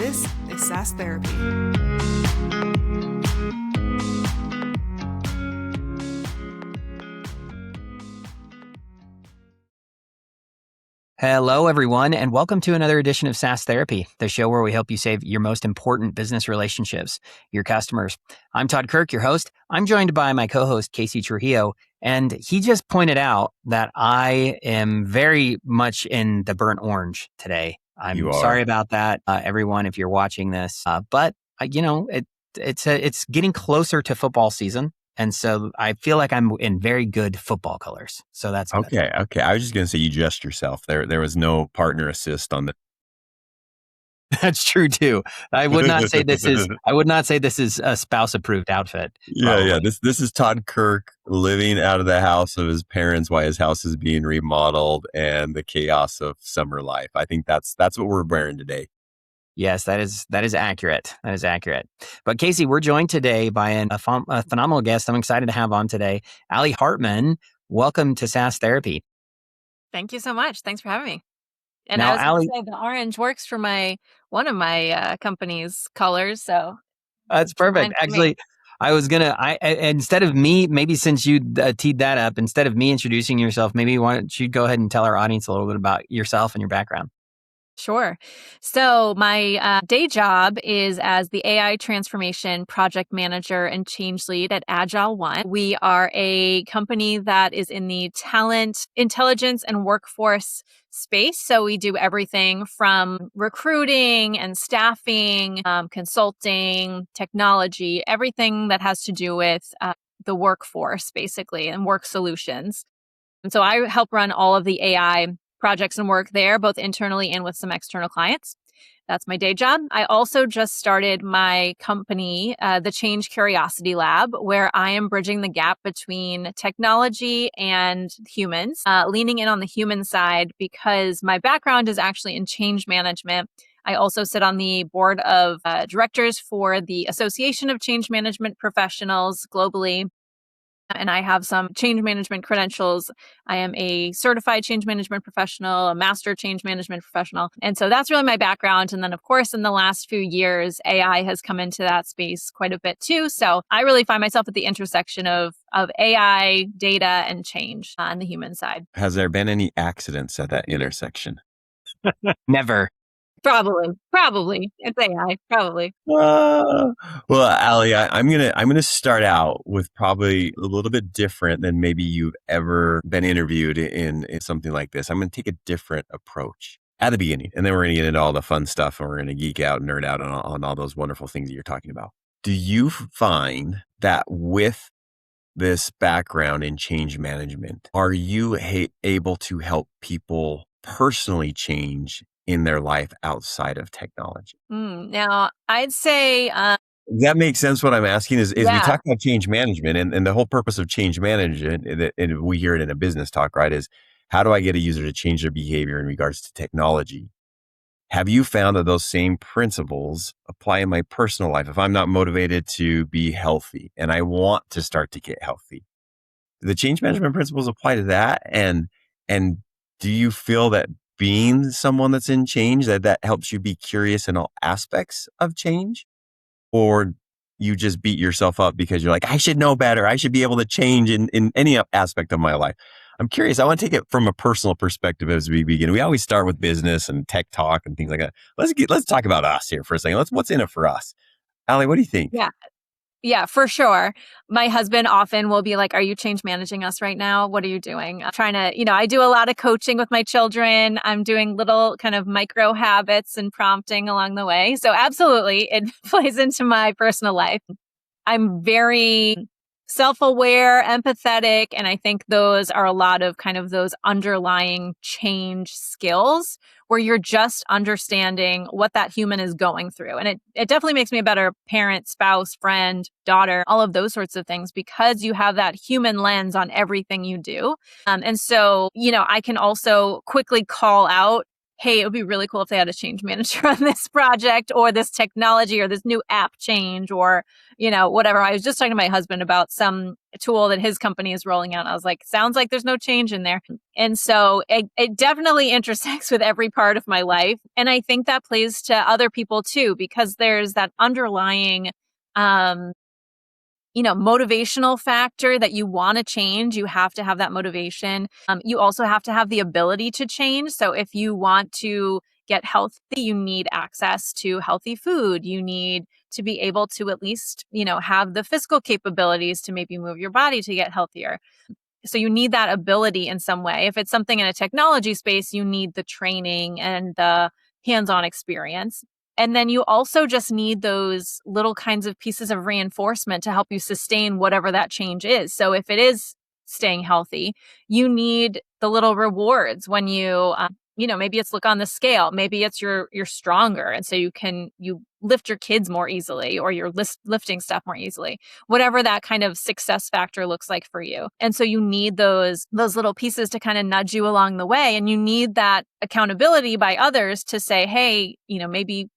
This is SaaS Therapy. Hello, everyone, and welcome to another edition of SaaS Therapy, the show where we help you save your most important business relationships, your customers. I'm Todd Kirk, your host. I'm joined by my co-host, Casey Trujillo, and he just pointed out that I am very much in the burnt orange today. I'm sorry about that, everyone, if you're watching this. But it's getting closer to football season. And so I feel like I'm in very good football colors. So that's good. Okay. I was just going to say you dressed yourself. There was no partner assist on the. That's true too. I would not say this is a spouse approved outfit. Yeah. This is Todd Kirk living out of the house of his parents while his house is being remodeled and the chaos of summer life. I think that's what we're wearing today. Yes, that is accurate. That is accurate. But Casey, we're joined today by a phenomenal guest I'm excited to have on today, Allie Hartman. Welcome to SaaS Therapy. Thank you so much. Thanks for having me. And now, I was Allie, going to say the orange works for one of my company's colors. So that's perfect. Actually, I was going to, instead of me, maybe since you teed that up, instead of me introducing yourself, maybe why don't you go ahead and tell our audience a little bit about yourself and your background? Sure. So my day job is as the AI transformation project manager and change lead at Agile One. We are a company that is in the talent, intelligence, and workforce space. So we do everything from recruiting and staffing, consulting, technology, everything that has to do with the workforce, basically, and work solutions. And so I help run all of the AI projects and work there, both internally and with some external clients. That's my day job. I also just started my company, the Change Curiosity Lab, where I am bridging the gap between technology and humans, leaning in on the human side because my background is actually in change management. I also sit on the board of directors for the Association of Change Management Professionals globally. And I have some change management credentials. I am a certified change management professional, a master change management professional. And so that's really my background. And then, of course, in the last few years, AI has come into that space quite a bit too. So I really find myself at the intersection of AI, data, and change on the human side. Has there been any accidents at that intersection? Never. Probably. It's AI, probably. Well, Allie, I'm gonna start out with probably a little bit different than maybe you've ever been interviewed in something like this. I'm gonna take a different approach at the beginning, and then we're gonna get into all the fun stuff, and we're gonna geek out and nerd out on all those wonderful things that you're talking about. Do you find that with this background in change management, are you able to help people personally change in their life outside of technology? Now, I'd say... that makes sense. What I'm asking is we Yeah. talk about change management and the whole purpose of change management, and we hear it in a business talk, right, is how do I get a user to change their behavior in regards to technology? Have you found that those same principles apply in my personal life? If I'm not motivated to be healthy and I want to start to get healthy, do the change management principles apply to that? And do you feel that being someone that's in change, that helps you be curious in all aspects of change? Or you just beat yourself up because you're like, I should know better. I should be able to change in any aspect of my life. I'm curious. I want to take it from a personal perspective as we begin. We always start with business and tech talk and things like that. Let's talk about us here for a second. What's in it for us? Allie, what do you think? Yeah, for sure. My husband often will be like, are you change managing us right now? What are you doing? I'm trying to, I do a lot of coaching with my children. I'm doing little kind of micro habits and prompting along the way. So absolutely, it plays into my personal life. I'm very self-aware, empathetic, and I think those are a lot of kind of those underlying change skills where you're just understanding what that human is going through. And it definitely makes me a better parent, spouse, friend, daughter, all of those sorts of things because you have that human lens on everything you do. And so, I can also quickly call out hey, it would be really cool if they had a change manager on this project or this technology or this new app change or, whatever. I was just talking to my husband about some tool that his company is rolling out. I was like, sounds like there's no change in there. And so it definitely intersects with every part of my life. And I think that plays to other people too, because there's that underlying, motivational factor that you want to change. You have to have that motivation. You also have to have the ability to change. So if you want to get healthy, you need access to healthy food. You need to be able to at least, have the physical capabilities to maybe move your body to get healthier. So you need that ability in some way. If it's something in a technology space, you need the training and the hands-on experience. And then you also just need those little kinds of pieces of reinforcement to help you sustain whatever that change is. So if it is staying healthy, you need the little rewards when maybe it's look on the scale, maybe it's you're stronger. And so you lift your kids more easily or you're lifting stuff more easily, whatever that kind of success factor looks like for you. And so you need those little pieces to kind of nudge you along the way. And you need that accountability by others to say, hey, maybe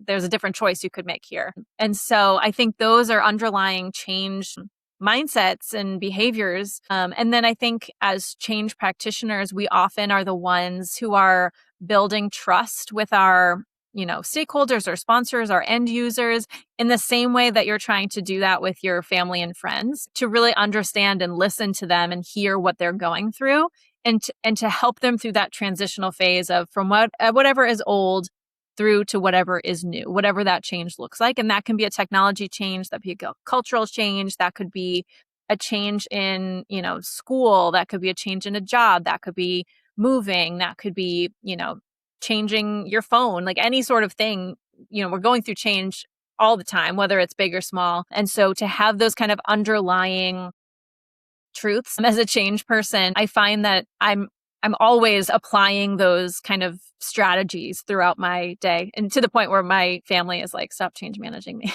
there's a different choice you could make here. And so I think those are underlying change mindsets and behaviors. And then I think as change practitioners, we often are the ones who are building trust with our, stakeholders or sponsors, our end users, in the same way that you're trying to do that with your family and friends, to really understand and listen to them and hear what they're going through and to help them through that transitional phase of from whatever is old through to whatever is new, whatever that change looks like. And that can be a technology change, that could be a cultural change, that could be a change in, school, that could be a change in a job, that could be moving, that could be, changing your phone, like any sort of thing. We're going through change all the time, whether it's big or small. And so to have those kind of underlying truths as a change person, I find that I'm always applying those kind of strategies throughout my day, and to the point where my family is like, stop change managing me.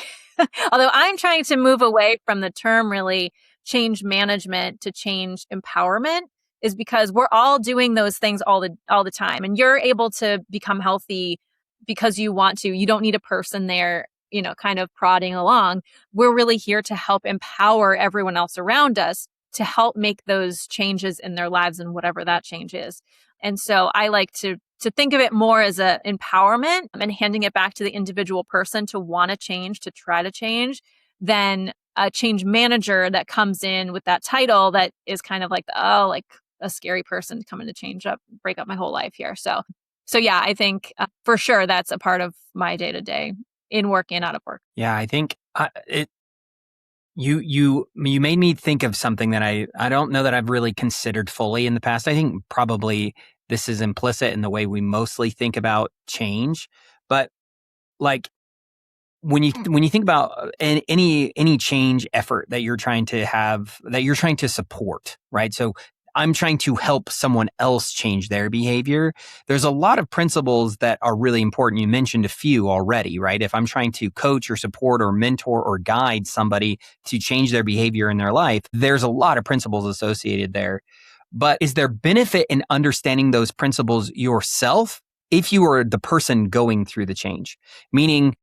Although I'm trying to move away from the term really change management to change empowerment, is because we're all doing those things all the time. And you're able to become healthy because you want to. You don't need a person there, kind of prodding along. We're really here to help empower everyone else around us to help make those changes in their lives and whatever that change is. And so I like to think of it more as an empowerment and handing it back to the individual person to want to change, to try to change, than a change manager that comes in with that title that is kind of like, like a scary person coming to break up my whole life here. So yeah, I think for sure that's a part of my day to day in work and out of work. Yeah, I think You made me think of something that I don't know that I've really considered fully in the past. I think probably this is implicit in the way we mostly think about change, but like when you think about any change effort that you're trying to support, right? So I'm trying to help someone else change their behavior. There's a lot of principles that are really important. You mentioned a few already, right? If I'm trying to coach or support or mentor or guide somebody to change their behavior in their life, there's a lot of principles associated there. But is there benefit in understanding those principles yourself if you are the person going through the change? Meaning,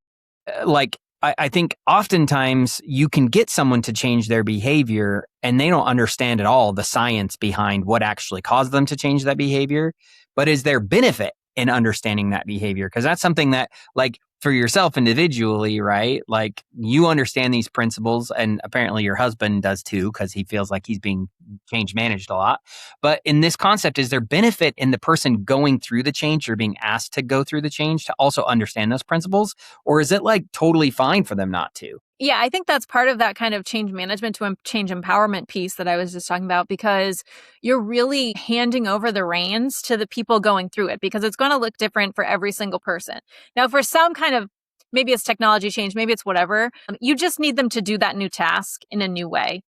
I think oftentimes you can get someone to change their behavior and they don't understand at all the science behind what actually caused them to change that behavior. But is there benefit in understanding that behavior? Because that's something that, like, for yourself individually, right? Like, you understand these principles, and apparently your husband does too, because he feels like he's being change managed a lot. But in this concept, is there benefit in the person going through the change or being asked to go through the change to also understand those principles? Or is it like totally fine for them not to? Yeah, I think that's part of that kind of change management to change empowerment piece that I was just talking about, because you're really handing over the reins to the people going through it, because it's going to look different for every single person. Now, for some kind of, maybe it's technology change, maybe it's whatever, you just need them to do that new task in a new way.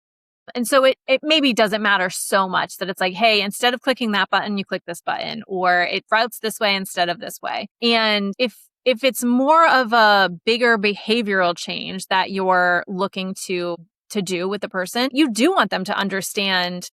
And so it maybe doesn't matter so much that it's like, hey, instead of clicking that button, you click this button, or it routes this way instead of this way. And if it's more of a bigger behavioral change that you're looking to do with the person, you do want them to understand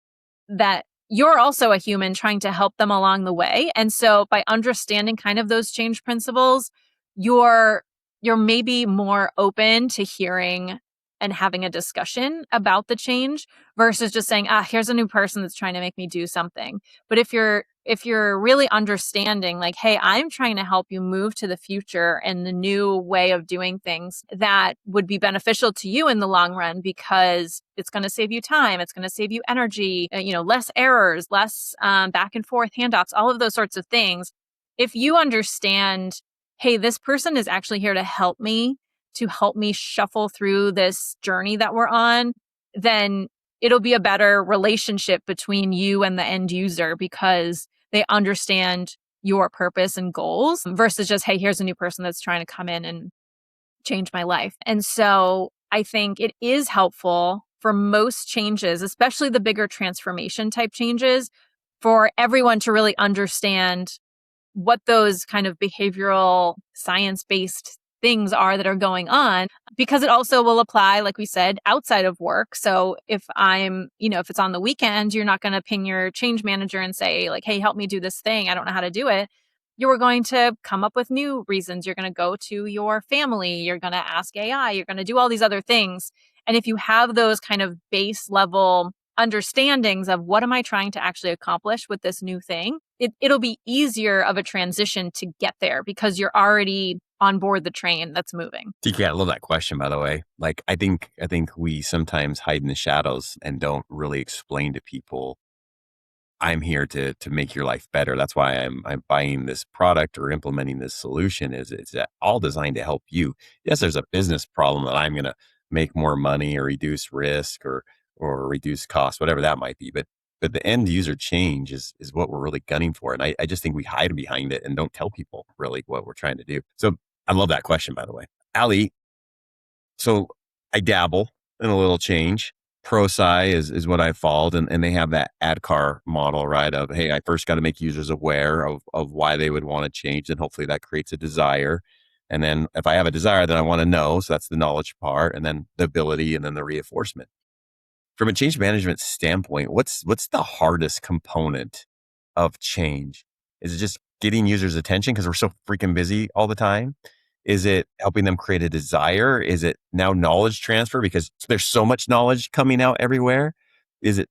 that you're also a human trying to help them along the way. And so by understanding kind of those change principles, you're maybe more open to hearing and having a discussion about the change versus just saying, here's a new person that's trying to make me do something. But if you're really understanding, like, hey, I'm trying to help you move to the future and the new way of doing things that would be beneficial to you in the long run, because it's going to save you time, it's going to save you energy, less errors, less back and forth handoffs, all of those sorts of things. If you understand, hey, this person is actually here to help me shuffle through this journey that we're on, then it'll be a better relationship between you and the end user because they understand your purpose and goals versus just, hey, here's a new person that's trying to come in and change my life. And so I think it is helpful for most changes, especially the bigger transformation type changes, for everyone to really understand what those kind of behavioral science-based things are that are going on, because it also will apply, like we said, outside of work. So if if it's on the weekend, you're not going to ping your change manager and say, like, hey, help me do this thing, I don't know how to do it. You're going to come up with new reasons. You're going to go to your family. You're going to ask AI. You're going to do all these other things. And if you have those kind of base level understandings of what am I trying to actually accomplish with this new thing, it'll be easier of a transition to get there because you're already on board the train that's moving. TK, I love that question, by the way. Like, I think we sometimes hide in the shadows and don't really explain to people, I'm here to make your life better. That's why I'm buying this product or implementing this solution. It's all designed to help you. Yes, there's a business problem that I'm going to make more money or reduce risk or reduce costs, whatever that might be. But the end user change is what we're really gunning for. And I just think we hide behind it and don't tell people really what we're trying to do. So I love that question, by the way. Allie, so I dabble in a little change. ProSci is what I followed, and they have that ADKAR model, right? Of, hey, I first got to make users aware of why they would want to change, and hopefully that creates a desire. And then if I have a desire, then I want to know. So that's the knowledge part, and then the ability, and then the reinforcement. From a change management standpoint, what's the hardest component of change? Is it just getting users' attention because we're so freaking busy all the time? Is it helping them create a desire? Is it now knowledge transfer because there's so much knowledge coming out everywhere? Is it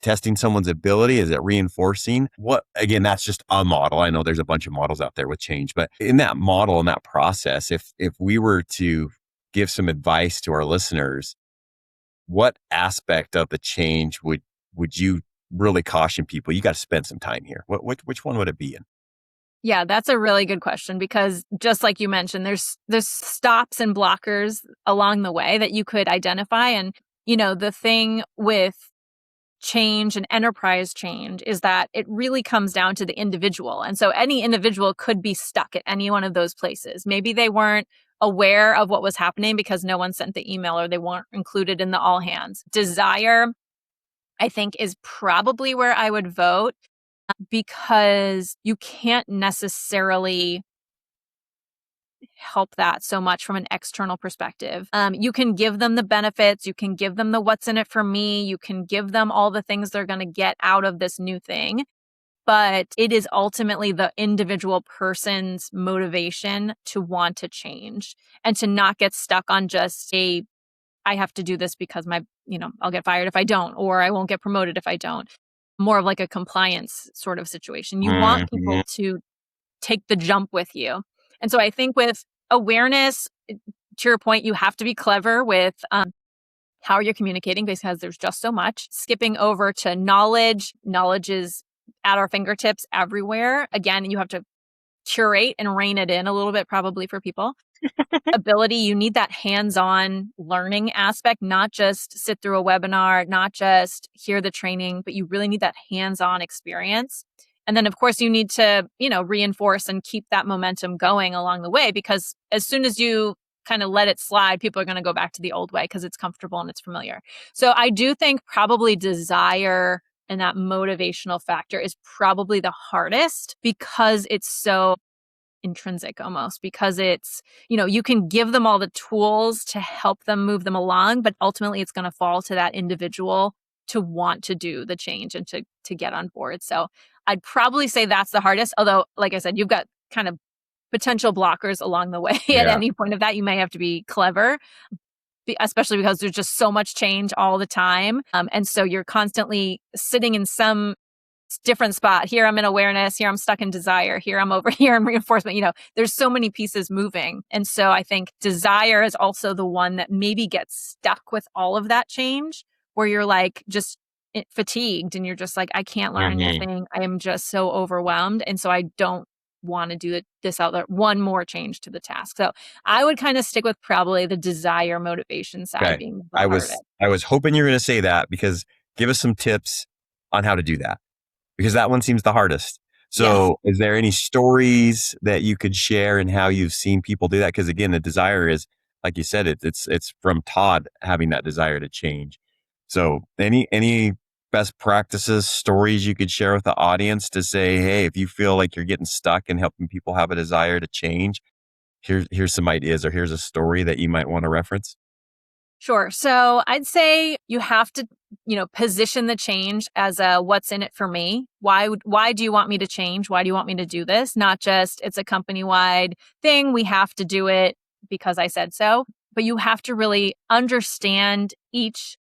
testing someone's ability? Is it reinforcing? Again, that's just a model. I know there's a bunch of models out there with change, but in that model, in that process, if we were to give some advice to our listeners, what aspect of the change would you really caution people? You got to spend some time here. Which one would it be in? Yeah, that's a really good question because just like you mentioned, there's stops and blockers along the way that you could identify. And, the thing with change and enterprise change is that it really comes down to the individual. And so any individual could be stuck at any one of those places. Maybe they weren't aware of what was happening because no one sent the email or they weren't included in the all hands. Desire, I think, is probably where I would vote, because you can't necessarily help that so much from an external perspective. You can give them the benefits, you can give them the what's in it for me, you can give them all the things they're going to get out of this new thing. But it is ultimately the individual person's motivation to want to change and to not get stuck on just I have to do this because I'll get fired if I don't, or I won't get promoted if I don't. More of like a compliance sort of situation. You want people to take the jump with you. And so I think with awareness, to your point, you have to be clever with how you're communicating because there's just so much. Skipping over to knowledge. Knowledge is at our fingertips everywhere. Again, you have to curate and rein it in a little bit probably for people. Ability, you need that hands-on learning aspect, not just sit through a webinar, not just hear the training, but you really need that hands-on experience. And then, of course, you need to, reinforce and keep that momentum going along the way, because as soon as you kind of let it slide, people are going to go back to the old way because it's comfortable and it's familiar. So I do think probably desire and that motivational factor is probably the hardest because it's so intrinsic almost, because it's, you can give them all the tools to help them move them along, but ultimately it's going to fall to that individual to want to do the change and to get on board. So I'd probably say that's the hardest. Although, like I said, you've got kind of potential blockers along the way. At Yeah. any point of that, you may have to be clever, especially because there's just so much change all the time. And so you're constantly sitting in some different spot. Here I'm in awareness, here I'm stuck in desire, here I'm over here in reinforcement. There's so many pieces moving. And so I think desire is also the one that maybe gets stuck with all of that change, where you're like just fatigued and you're just like, I can't learn anything. I am just so overwhelmed. And so I don't want to do this other one more change to the task. So I would kind of stick with probably the desire motivation side being the heart of it. I was hoping you were going to say that, because give us some tips on how to do that, because that one seems the hardest. So Is there any stories that you could share and how you've seen people do that? Because again, the desire is, like you said, it's from Todd having that desire to change. So any best practices, stories you could share with the audience to say, hey, if you feel like you're getting stuck and helping people have a desire to change, here's some ideas, or here's a story that you might want to reference? Sure. So I'd say you have to, position the change as a what's in it for me. Why do you want me to change? Why do you want me to do this? Not just it's a company-wide thing. We have to do it because I said so. But you have to really understand each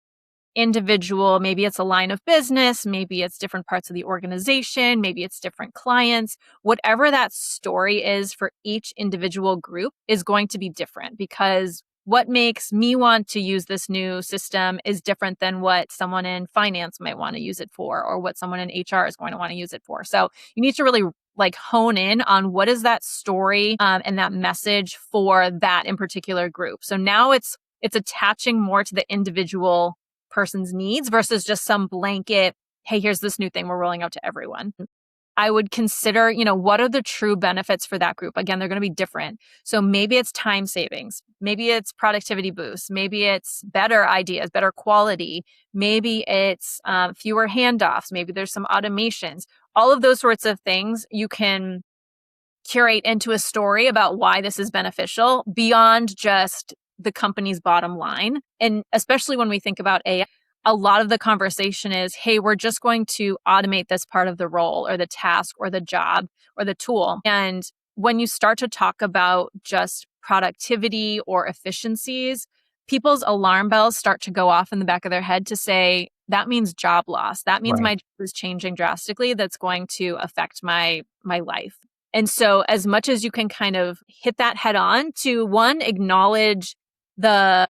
individual. Maybe it's a line of business, maybe it's different parts of the organization, maybe it's different clients. Whatever that story is for each individual group is going to be different, because what makes me want to use this new system is different than what someone in finance might want to use it for, or what someone in HR is going to want to use it for. So you need to really hone in on what is that story and that message for that in particular group. So now it's attaching more to the individual person's needs versus just some blanket, hey, here's this new thing we're rolling out to everyone. I would consider, what are the true benefits for that group? Again, they're going to be different. So maybe it's time savings. Maybe it's productivity boosts. Maybe it's better ideas, better quality. Maybe it's fewer handoffs. Maybe there's some automations. All of those sorts of things you can curate into a story about why this is beneficial beyond just the company's bottom line. And especially when we think about AI, a lot of the conversation is, hey, we're just going to automate this part of the role or the task or the job or the tool. And when you start to talk about just productivity or efficiencies, people's alarm bells start to go off in the back of their head to say, that means job loss. That means my job is changing drastically. That's going to affect my life. And so as much as you can kind of hit that head on to, one, acknowledge the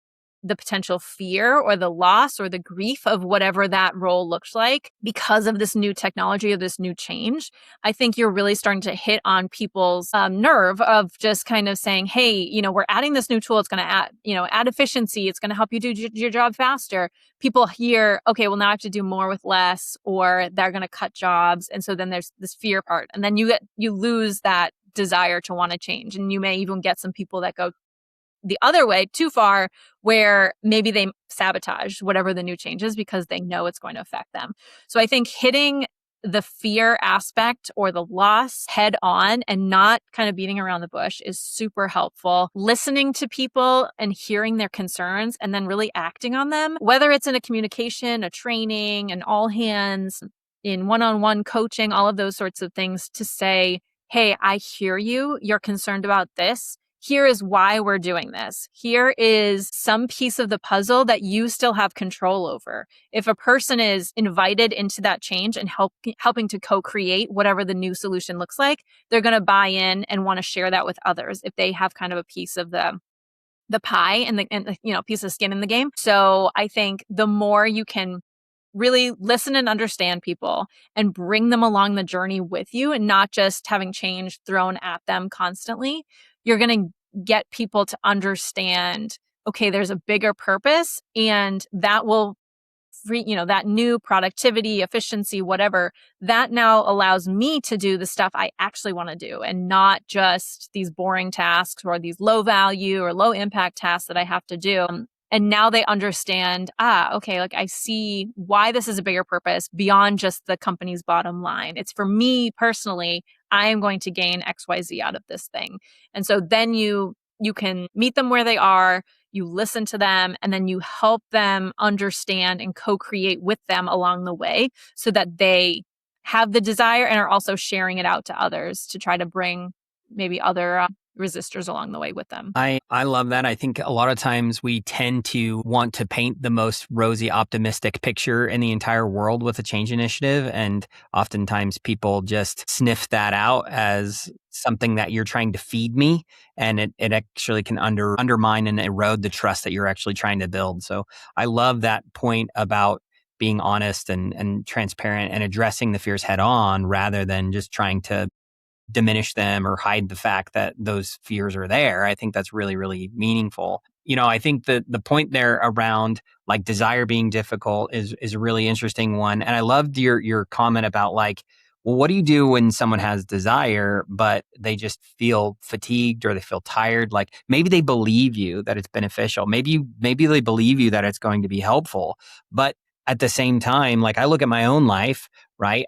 potential fear or the loss or the grief of whatever that role looks like because of this new technology or this new change, I think you're really starting to hit on people's nerve of just kind of saying, hey, we're adding this new tool. It's going to add efficiency. It's going to help you do your job faster. People hear, okay, well, now I have to do more with less, or they're going to cut jobs. And so then there's this fear part. And then you lose that desire to want to change. And you may even get some people that go the other way too far, where maybe they sabotage whatever the new change is because they know it's going to affect them. So I think hitting the fear aspect or the loss head on and not kind of beating around the bush is super helpful. Listening to people and hearing their concerns and then really acting on them, whether it's in a communication, a training, an all hands, in one-on-one coaching, all of those sorts of things, to say, hey, I hear you. You're concerned about this. Here is why we're doing this. Here is some piece of the puzzle that you still have control over. If a person is invited into that change and helping to co-create whatever the new solution looks like, they're going to buy in and want to share that with others if they have kind of a piece of the pie and piece of skin in the game. So I think the more you can really listen and understand people and bring them along the journey with you and not just having change thrown at them constantly, you're going to get people to understand, okay, there's a bigger purpose, and that will that new productivity, efficiency, whatever, that now allows me to do the stuff I actually want to do and not just these boring tasks or these low value or low impact tasks that I have to do. And now they understand, okay, I see why this is a bigger purpose beyond just the company's bottom line. It's for me personally, I am going to gain XYZ out of this thing. And so then you you can meet them where they are, you listen to them, and then you help them understand and co-create with them along the way so that they have the desire and are also sharing it out to others to try to bring maybe other resistors along the way with them. I love that. I think a lot of times we tend to want to paint the most rosy, optimistic picture in the entire world with a change initiative. And oftentimes people just sniff that out as something that you're trying to feed me. And it actually can undermine and erode the trust that you're actually trying to build. So I love that point about being honest and transparent and addressing the fears head on rather than just trying to diminish them or hide the fact that those fears are there. I think that's really, really meaningful. I think that the point there around like desire being difficult is a really interesting one. And I loved your comment about like, well, what do you do when someone has desire, but they just feel fatigued or they feel tired? Like maybe they believe you that it's beneficial. Maybe they believe you that it's going to be helpful. But at the same time, like I look at my own life, right?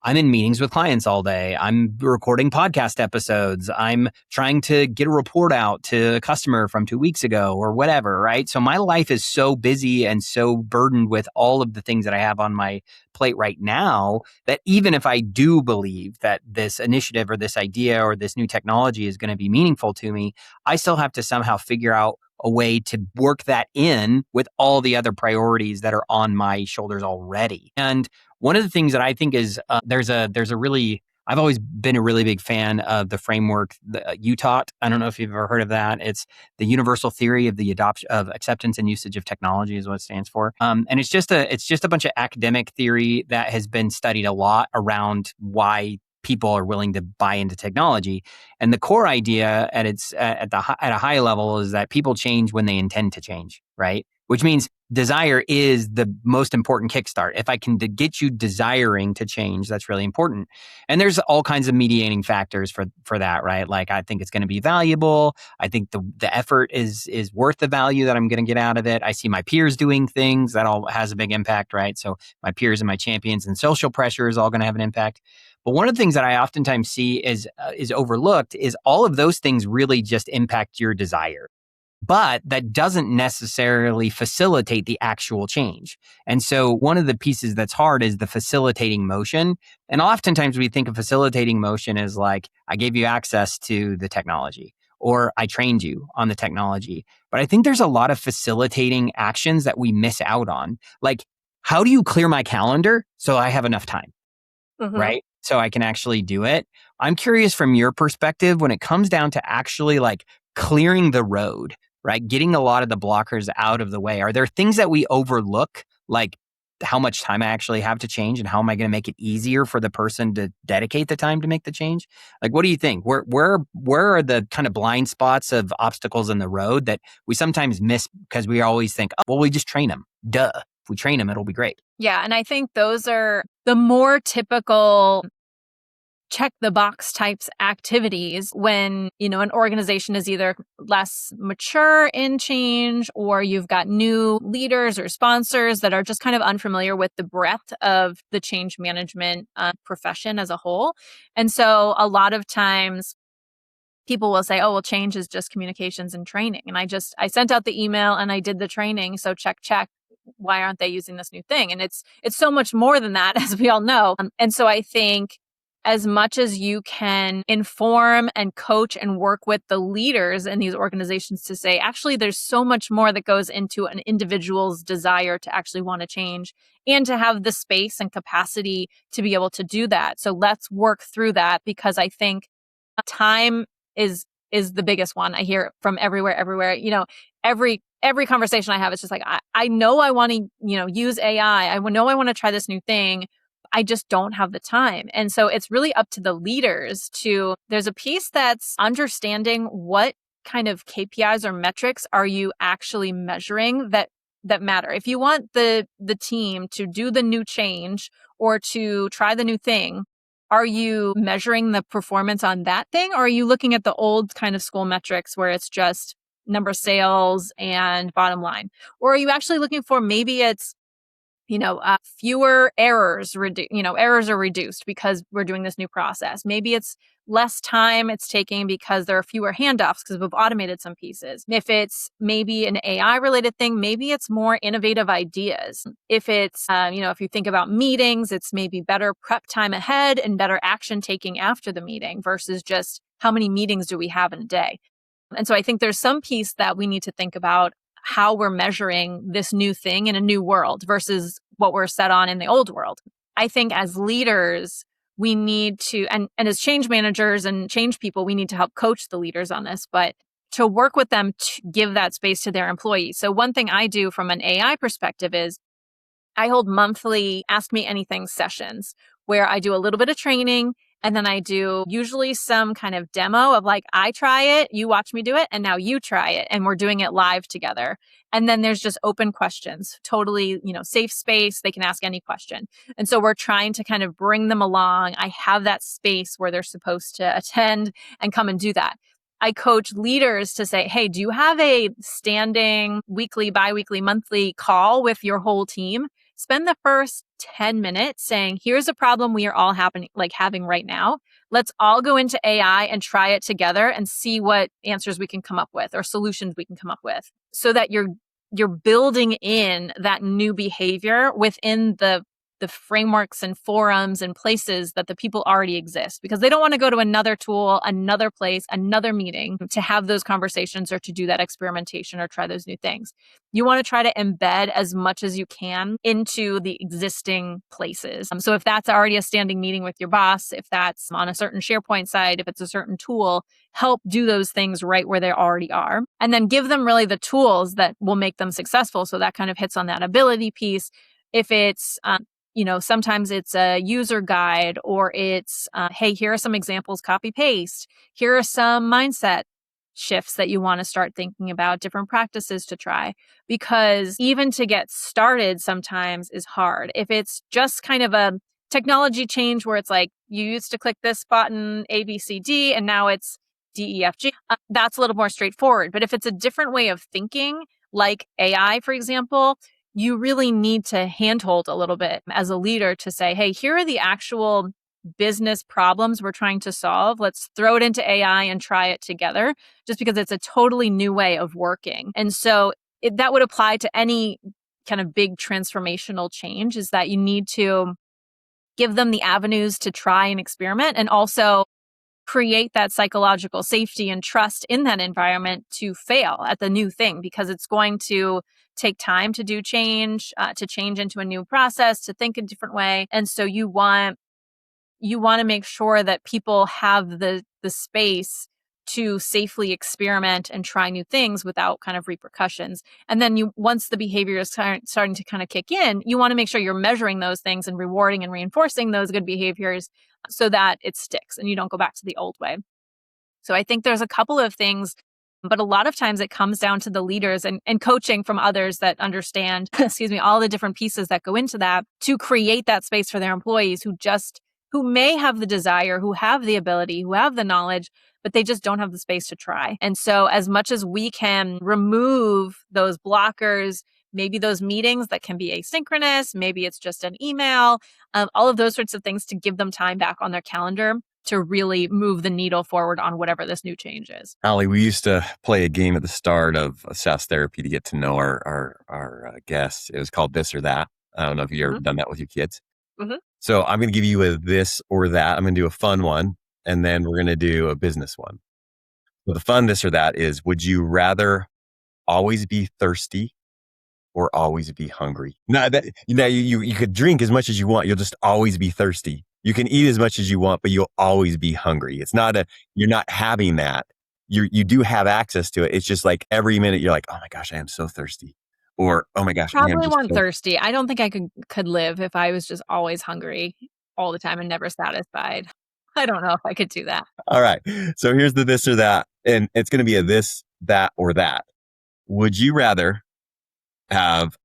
I'm in meetings with clients all day. I'm recording podcast episodes. I'm trying to get a report out to a customer from 2 weeks ago or whatever, right? So my life is so busy and so burdened with all of the things that I have on my plate right now that even if I do believe that this initiative or this idea or this new technology is going to be meaningful to me, I still have to somehow figure out a way to work that in with all the other priorities that are on my shoulders already. And one of the things that I think is there's a really I've always been a really big fan of the framework UTAUT. I don't know if you've ever heard of that. It's the Universal Theory of the Adoption of Acceptance and Usage of Technology is what it stands for. And it's just a bunch of academic theory that has been studied a lot around why people are willing to buy into technology. And the core idea at a high level is that people change when they intend to change, right? Which means desire is the most important kickstart. If I can get you desiring to change, that's really important. And there's all kinds of mediating factors for that, right? Like I think it's going to be valuable. I think the effort is worth the value that I'm going to get out of it. I see my peers doing things that all has a big impact, right? So my peers and my champions and social pressure is all going to have an impact. But one of the things that I oftentimes see is overlooked is all of those things really just impact your desire. But that doesn't necessarily facilitate the actual change. And so one of the pieces that's hard is the facilitating motion. And oftentimes we think of facilitating motion as like, I gave you access to the technology or I trained you on the technology. But I think there's a lot of facilitating actions that we miss out on. Like, how do you clear my calendar so I have enough time? Right? So I can actually do it. I'm curious from your perspective when it comes down to actually like clearing the road, right? Getting a lot of the blockers out of the way. Are there things that we overlook, like how much time I actually have to change and how am I going to make it easier for the person to dedicate the time to make the change? Like, what do you think? Where are the kind of blind spots of obstacles in the road that we sometimes miss because we always think, oh, well, we just train them. Duh. If we train them, it'll be great. Yeah. And I think those are the more typical check the box types activities when, an organization is either less mature in change or you've got new leaders or sponsors that are just kind of unfamiliar with the breadth of the change management profession as a whole. And so a lot of times people will say, oh, well, change is just communications and training. And I sent out the email and I did the training. So check. Why aren't they using this new thing? And it's so much more than that, as we all know. And so I think as much as you can inform and coach and work with the leaders in these organizations to say, actually, there's so much more that goes into an individual's desire to actually want to change and to have the space and capacity to be able to do that. So let's work through that because I think time is the biggest one. I hear it from everywhere. Every conversation I have, it's just like, I know I want to, use AI. I know I want to try this new thing. I just don't have the time. And so it's really up to the leaders there's a piece that's understanding what kind of KPIs or metrics are you actually measuring that matter. If you want the team to do the new change or to try the new thing, are you measuring the performance on that thing? Or are you looking at the old kind of school metrics where it's just number of sales and bottom line? Or are you actually looking for maybe it's fewer errors, errors are reduced because we're doing this new process. Maybe it's less time it's taking because there are fewer handoffs because we've automated some pieces. If it's maybe an AI related thing, maybe it's more innovative ideas. If it's, if you think about meetings, it's maybe better prep time ahead and better action taking after the meeting versus just how many meetings do we have in a day. And so I think there's some piece that we need to think about how we're measuring this new thing in a new world versus what we're set on in the old world. I think as leaders, we need to, and as change managers and change people, we need to help coach the leaders on this, but to work with them to give that space to their employees. So one thing I do from an AI perspective is I hold monthly Ask Me Anything sessions where I do a little bit of training and then I do usually some kind of demo of like, I try it, you watch me do it, and now you try it. And we're doing it live together. And then there's just open questions, totally, safe space. They can ask any question. And so we're trying to kind of bring them along. I have that space where they're supposed to attend and come and do that. I coach leaders to say, hey, do you have a standing weekly, biweekly, monthly call with your whole team? Spend the first 10 minutes saying, here's a problem we are all having right now. Let's all go into AI and try it together and see what answers we can come up with or solutions we can come up with so that you're building in that new behavior within the frameworks and forums and places that the people already exist because they don't want to go to another tool, another place, another meeting to have those conversations or to do that experimentation or try those new things. You want to try to embed as much as you can into the existing places. So if that's already a standing meeting with your boss, if that's on a certain SharePoint site, if it's a certain tool, help do those things right where they already are. And then give them really the tools that will make them successful. So that kind of hits on that ability piece. If it's sometimes it's a user guide or it's, hey, here are some examples, copy paste. Here are some mindset shifts that you want to start thinking about, different practices to try, because even to get started sometimes is hard. If it's just kind of a technology change where it's like you used to click this button, A, B, C, D, and now it's D, E, F, G, that's a little more straightforward. But if it's a different way of thinking, like AI, for example, you really need to handhold a little bit as a leader to say, hey, here are the actual business problems we're trying to solve. Let's throw it into AI and try it together, just because it's a totally new way of working. And so that would apply to any kind of big transformational change, is that you need to give them the avenues to try and experiment and also create that psychological safety and trust in that environment to fail at the new thing, because it's going to take time to do change, to change into a new process, to think a different way. And so you want to make sure that people have the space to safely experiment and try new things without kind of repercussions. And then once the behavior is starting to kind of kick in, you want to make sure you're measuring those things and rewarding and reinforcing those good behaviors so that it sticks and you don't go back to the old way. So I think there's a couple of things, but a lot of times it comes down to the leaders and coaching from others that understand, all the different pieces that go into that to create that space for their employees who may have the desire, who have the ability, who have the knowledge, but they just don't have the space to try. And so as much as we can remove those blockers, maybe those meetings that can be asynchronous, maybe it's just an email, all of those sorts of things to give them time back on their calendar to really move the needle forward on whatever this new change is. Allie, we used to play a game at the start of SaaS Therapy to get to know our guests. It was called This or That. I don't know if you've ever done that with your kids. Mm-hmm. So I'm going to give you a this or that. I'm going to do a fun one, and then we're going to do a business one. So the fun this or that is, would you rather always be thirsty or always be hungry? Now that you could drink as much as you want. You'll just always be thirsty. You can eat as much as you want, but you'll always be hungry. It's not you're not having that. You do have access to it. It's just like every minute you're like, oh my gosh, I am so thirsty. Or, oh my gosh, Probably want thirsty. I don't think I could live if I was just always hungry all the time and never satisfied. I don't know if I could do that. All right. So here's the this or that. And it's going to be a this, that, or that. Would you rather have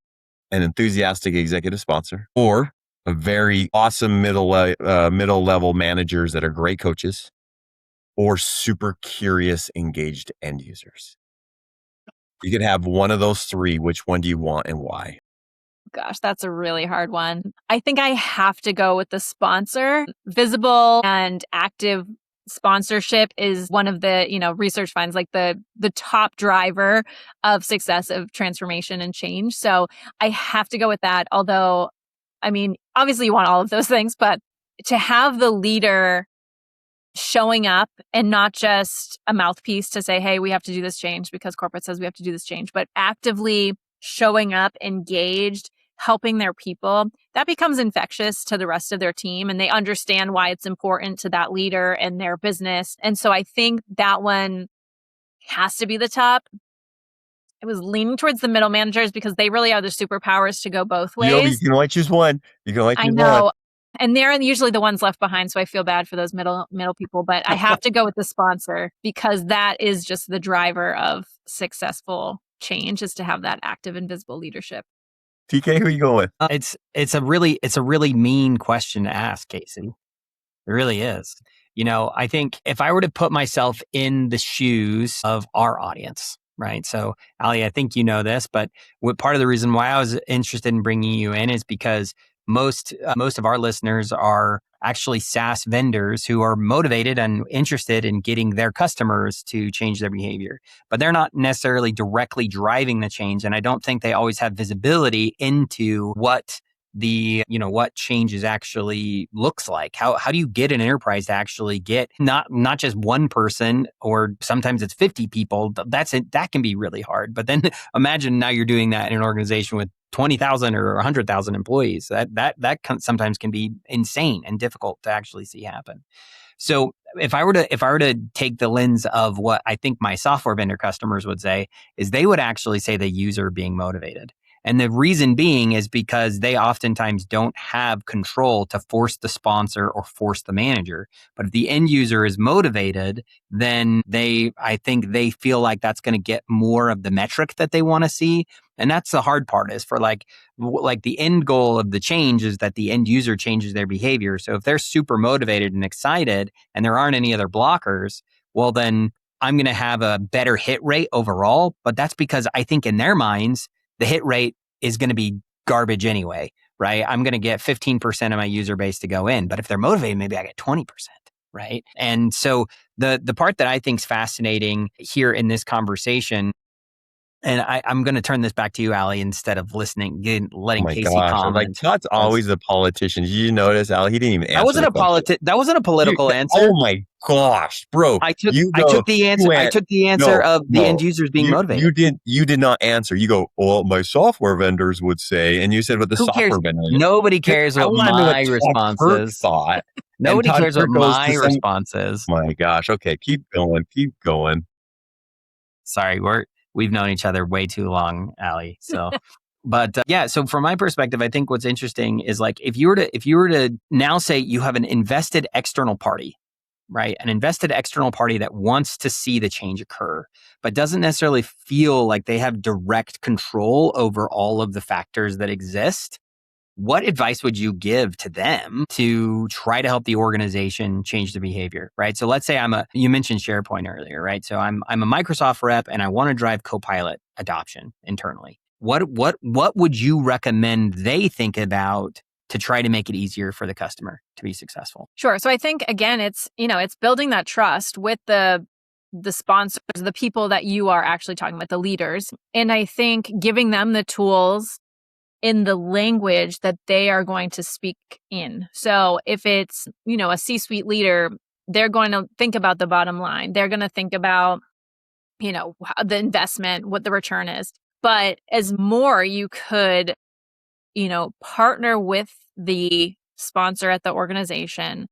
an enthusiastic executive sponsor or a very awesome middle level managers that are great coaches, or super curious, engaged end users? You could have one of those three. Which one do you want and why? Gosh, that's a really hard one. I think I have to go with the sponsor. Visible and active sponsorship is one of the, research finds like the top driver of success of transformation and change. So I have to go with that. Although, I mean, obviously you want all of those things, but to have the leader showing up and not just a mouthpiece to say, hey, we have to do this change because corporate says we have to do this change, but actively showing up, engaged, helping their people, that becomes infectious to the rest of their team. And they understand why it's important to that leader and their business. And so I think that one has to be the top. I was leaning towards the middle managers because they really are the superpowers to go both ways. You can only choose one. You can only choose I know. And they're usually the ones left behind. So I feel bad for those middle people, but I have to go with the sponsor because that is just the driver of successful change, is to have that active and visible leadership. TK, who are you going with? It's a really mean question to ask, Casey. It really is. I think if I were to put myself in the shoes of our audience, right? So, Allie, I think you know this, but part of the reason why I was interested in bringing you in is because most of our listeners are actually SaaS vendors who are motivated and interested in getting their customers to change their behavior, but they're not necessarily directly driving the change. And I don't think they always have visibility into what what changes actually looks like. How do you get an enterprise to actually get not just one person, or sometimes it's 50 people? That can be really hard. But then imagine now you're doing that in an organization with 20,000 or 100,000 employees. That sometimes can be insane and difficult to actually see happen. So if I were to take the lens of what I think my software vendor customers would say, is they would actually say the user being motivated. And the reason being is because they oftentimes don't have control to force the sponsor or force the manager. But if the end user is motivated, then I think they feel like that's going to get more of the metric that they want to see. And that's the hard part, is for like the end goal of the change is that the end user changes their behavior. So if they're super motivated and excited and there aren't any other blockers, well, then I'm going to have a better hit rate overall. But that's because I think in their minds, the hit rate is going to be garbage anyway, right? I'm going to get 15% of my user base to go in. But if they're motivated, maybe I get 20%, right? And so the part that I think is fascinating here in this conversation, and I'm going to turn this back to you, Allie, instead of letting Casey comment. Like, Todd's always a politician. Did you notice, Allie? He didn't even answer. That wasn't a political answer. Oh my gosh, bro! I took the answer of the end users being motivated. You did not answer. You go, well, my software vendors would say, and you said what the software vendors. Nobody cares what my response is. Thought. Nobody cares what my response is. My gosh. Okay, keep going. Sorry, we've known each other way too long, Allie. So, but so from my perspective, I think what's interesting is like if you were to now say you have an invested external party, right? An invested external party that wants to see the change occur, but doesn't necessarily feel like they have direct control over all of the factors that exist. What advice would you give to them to try to help the organization change the behavior, right? So let's say you mentioned SharePoint earlier, right? So I'm a Microsoft rep and I want to drive Copilot adoption internally. What would you recommend they think about to try to make it easier for the customer to be successful? Sure. So I think, again, it's building that trust with the sponsors, the people that you are actually talking about, the leaders. And I think giving them the tools in the language that they are going to speak in. So if it's, a C-suite leader, they're going to think about the bottom line. They're going to think about, the investment, what the return is. But as more, you could, partner with the sponsor at the organization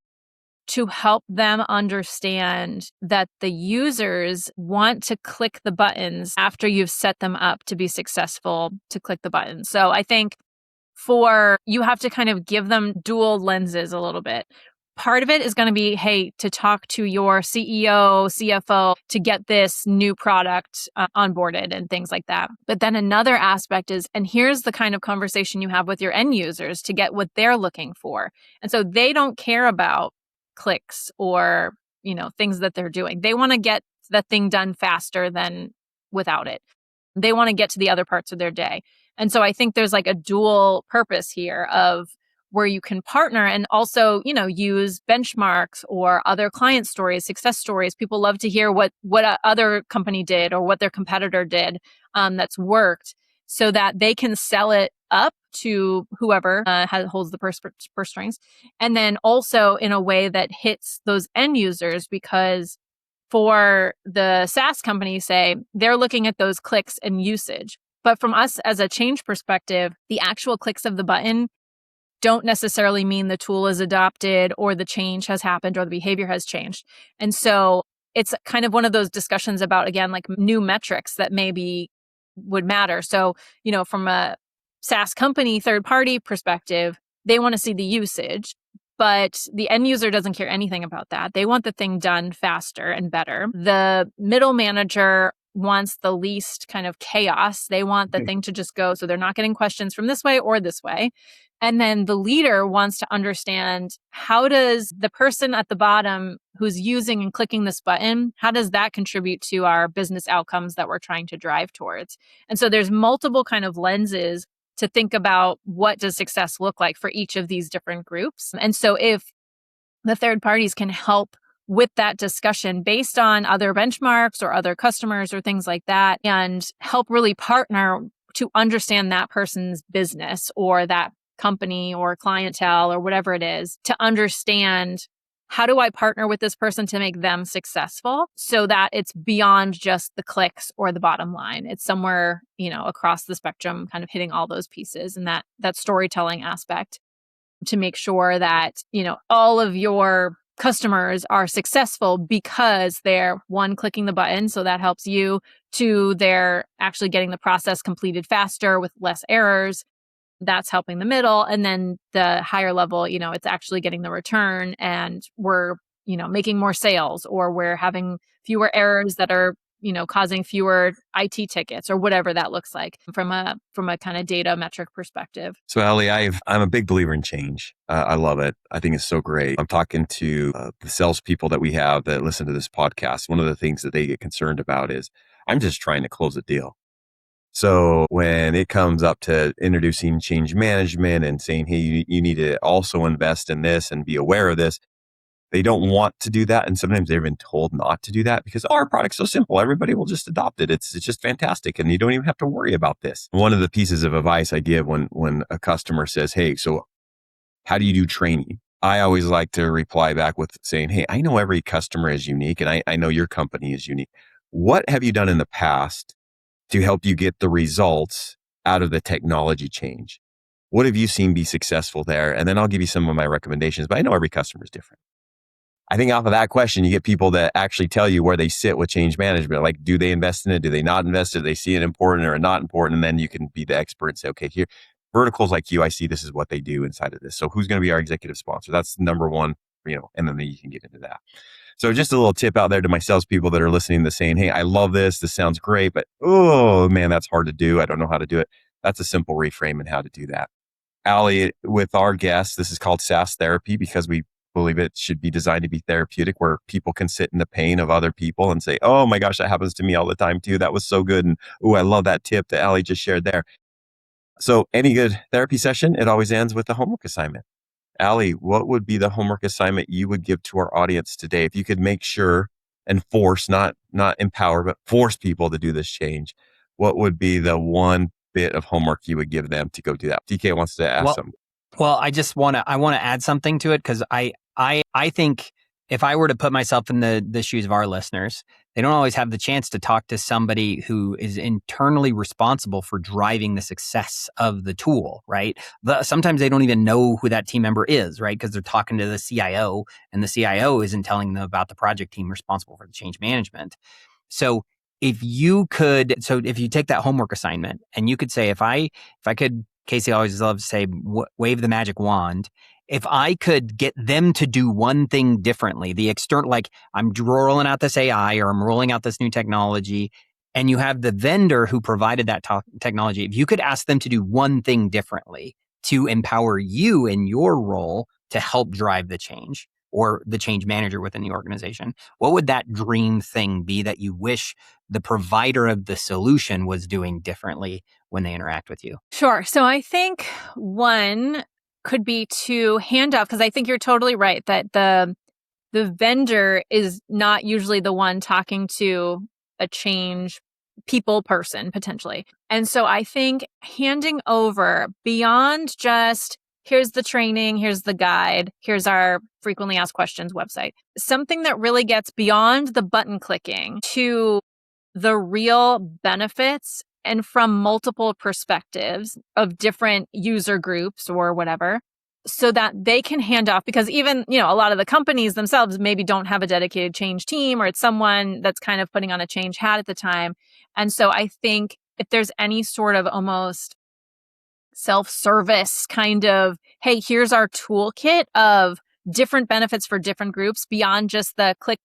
to help them understand that the users want to click the buttons after you've set them up to be successful to click the buttons. So I think you have to kind of give them dual lenses a little bit. Part of it is going to be, hey, to talk to your CEO, CFO to get this new product onboarded and things like that. But then another aspect is, and here's the kind of conversation you have with your end users to get what they're looking for. And so they don't care about clicks or, things that they're doing. They want to get the thing done faster than without it. They want to get to the other parts of their day. And so I think there's like a dual purpose here of where you can partner and also, use benchmarks or other client stories, success stories. People love to hear what a other company did or what their competitor did that's worked, so that they can sell it up to whoever holds the purse strings. And then also in a way that hits those end users, because for the SaaS company, say, they're looking at those clicks and usage. But from us as a change perspective, the actual clicks of the button don't necessarily mean the tool is adopted or the change has happened or the behavior has changed. And so it's kind of one of those discussions about, again, like new metrics that maybe would matter. So, from a SaaS company, third party perspective, they want to see the usage, but the end user doesn't care anything about that. They want the thing done faster and better. The middle manager wants the least kind of chaos. They want the thing to just go, so they're not getting questions from this way or this way. And then the leader wants to understand, how does the person at the bottom who's using and clicking this button, how does that contribute to our business outcomes that we're trying to drive towards? And so there's multiple kind of lenses to think about, what does success look like for each of these different groups. And so if the third parties can help with that discussion based on other benchmarks or other customers or things like that, and help really partner to understand that person's business or that company or clientele or whatever it is, to understand, how do I partner with this person to make them successful so that it's beyond just the clicks or the bottom line. It's somewhere, across the spectrum, kind of hitting all those pieces, and that storytelling aspect, to make sure that, all of your customers are successful because they're, one, clicking the button, so that helps you, two, they're actually getting the process completed faster with less errors. That's helping the middle. And then the higher level, it's actually getting the return, and we're, making more sales, or we're having fewer errors that are, causing fewer IT tickets, or whatever that looks like from a kind of data metric perspective. So Allie, I'm a big believer in change. I love it. I think it's so great. I'm talking to the salespeople that we have that listen to this podcast. One of the things that they get concerned about is, I'm just trying to close a deal. So when it comes up to introducing change management and saying, hey, you need to also invest in this and be aware of this, they don't want to do that. And sometimes they've been told not to do that because our product's so simple. Everybody will just adopt it. It's just fantastic. And you don't even have to worry about this. One of the pieces of advice I give when a customer says, hey, so how do you do training? I always like to reply back with saying, hey, I know every customer is unique, and I know your company is unique. What have you done in the past to help you get the results out of the technology change? What have you seen be successful there? And then I'll give you some of my recommendations, but I know every customer is different. I think off of that question, you get people that actually tell you where they sit with change management. Like, do they invest in it? Do they not invest in it? Do they see it important or not important? And then you can be the expert and say, okay, here, verticals like you, I see this is what they do inside of this. So who's going to be our executive sponsor? That's number one, and then you can get into that. So just a little tip out there to my salespeople that are listening to saying, hey, I love this. This sounds great, but oh man, that's hard to do. I don't know how to do it. That's a simple reframe in how to do that. Allie, with our guests, this is called SaaS therapy because we believe it should be designed to be therapeutic, where people can sit in the pain of other people and say, oh my gosh, that happens to me all the time too. That was so good. And I love that tip that Allie just shared there. So any good therapy session, it always ends with a homework assignment. Allie, what would be the homework assignment you would give to our audience today? If you could make sure and force, not empower, but force people to do this change, what would be the one bit of homework you would give them to go do that? DK wants to ask something. Well, I want to add something to it, because I think if I were to put myself in the shoes of our listeners, they don't always have the chance to talk to somebody who is internally responsible for driving the success of the tool, right? Sometimes they don't even know who that team member is, right? Because they're talking to the CIO, and the CIO isn't telling them about the project team responsible for the change management. So if you take that homework assignment and you could say, if I could, Casey always loves to say, wave the magic wand. If I could get them to do one thing differently, the external, like I'm rolling out this AI or I'm rolling out this new technology, and you have the vendor who provided that technology, if you could ask them to do one thing differently to empower you in your role to help drive the change, or the change manager within the organization, what would that dream thing be that you wish the provider of the solution was doing differently when they interact with you? Sure. So I think one could be to hand off, because I think you're totally right that the vendor is not usually the one talking to a change people person potentially. And so I think handing over beyond just here's the training, here's the guide, here's our frequently asked questions website, something that really gets beyond the button clicking to the real benefits and from multiple perspectives of different user groups or whatever, so that they can hand off, because even, a lot of the companies themselves maybe don't have a dedicated change team, or it's someone that's kind of putting on a change hat at the time. And so I think if there's any sort of almost self-service kind of, hey, here's our toolkit of different benefits for different groups beyond just the click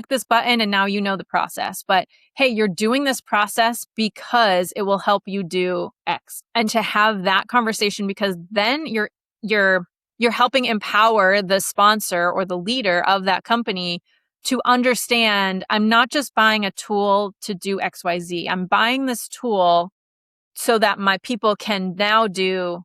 this button and now you know the process. But hey, you're doing this process because it will help you do X. And to have that conversation, because then you're helping empower the sponsor or the leader of that company to understand, I'm not just buying a tool to do XYZ. I'm buying this tool so that my people can now do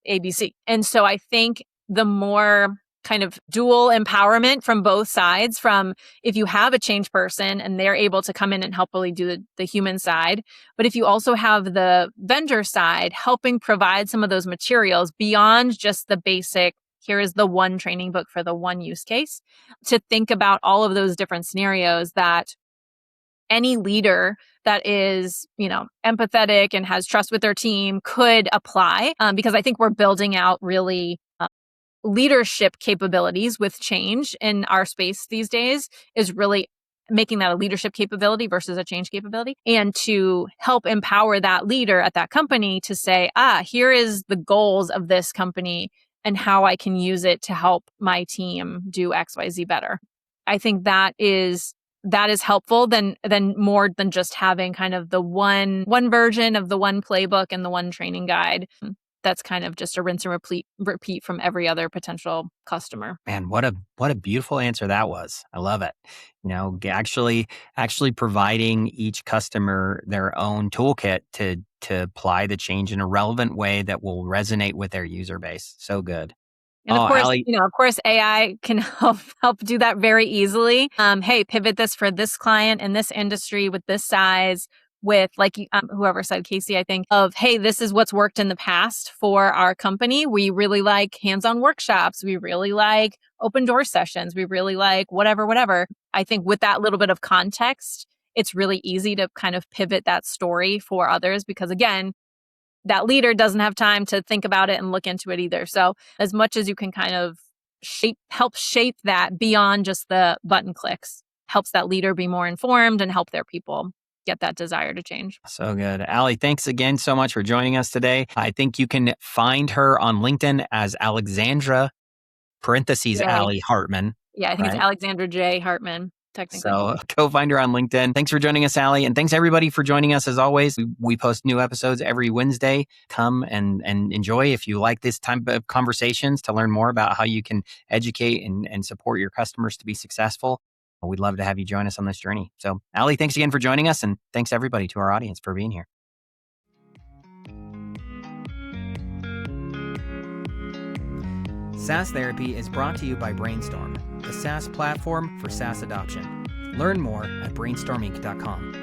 ABC. And so I think the more kind of dual empowerment from both sides, from if you have a change person and they're able to come in and helpfully do the human side, but if you also have the vendor side helping provide some of those materials beyond just the basic, here is the one training book for the one use case, to think about all of those different scenarios that any leader that is, empathetic and has trust with their team could apply, because I think we're building out really leadership capabilities with change in our space these days, is really making that a leadership capability versus a change capability, and to help empower that leader at that company to say, here is the goals of this company and how I can use it to help my team do XYZ better. I think that is helpful than more than just having kind of the one version of the one playbook and the one training guide. That's kind of just a rinse and repeat from every other potential customer. Man, what a beautiful answer that was. I love it. Actually providing each customer their own toolkit to apply the change in a relevant way that will resonate with their user base. So good. And of course, Allie, AI can help do that very easily. Hey, pivot this for this client in this industry with this size, with whoever said, Casey, I think, of, hey, this is what's worked in the past for our company. We really like hands-on workshops. We really like open door sessions. We really like whatever. I think with that little bit of context, it's really easy to kind of pivot that story for others, because again, that leader doesn't have time to think about it and look into it either. So as much as you can kind of help shape that beyond just the button clicks, helps that leader be more informed and help their people get that desire to change. So good. Allie, thanks again so much for joining us today. I think you can find her on LinkedIn as Alexandra, Allie Hartman. Yeah, I think it's Alexandra J. Hartman, technically. So go find her on LinkedIn. Thanks for joining us, Allie. And thanks everybody for joining us as always. We post new episodes every Wednesday. Come and enjoy if you like this type of conversations to learn more about how you can educate and support your customers to be successful. We'd love to have you join us on this journey. So, Allie, thanks again for joining us, and thanks everybody to our audience for being here. SaaS Therapy is brought to you by Brainstorm, the SaaS platform for SaaS adoption. Learn more at brainstorminc.com.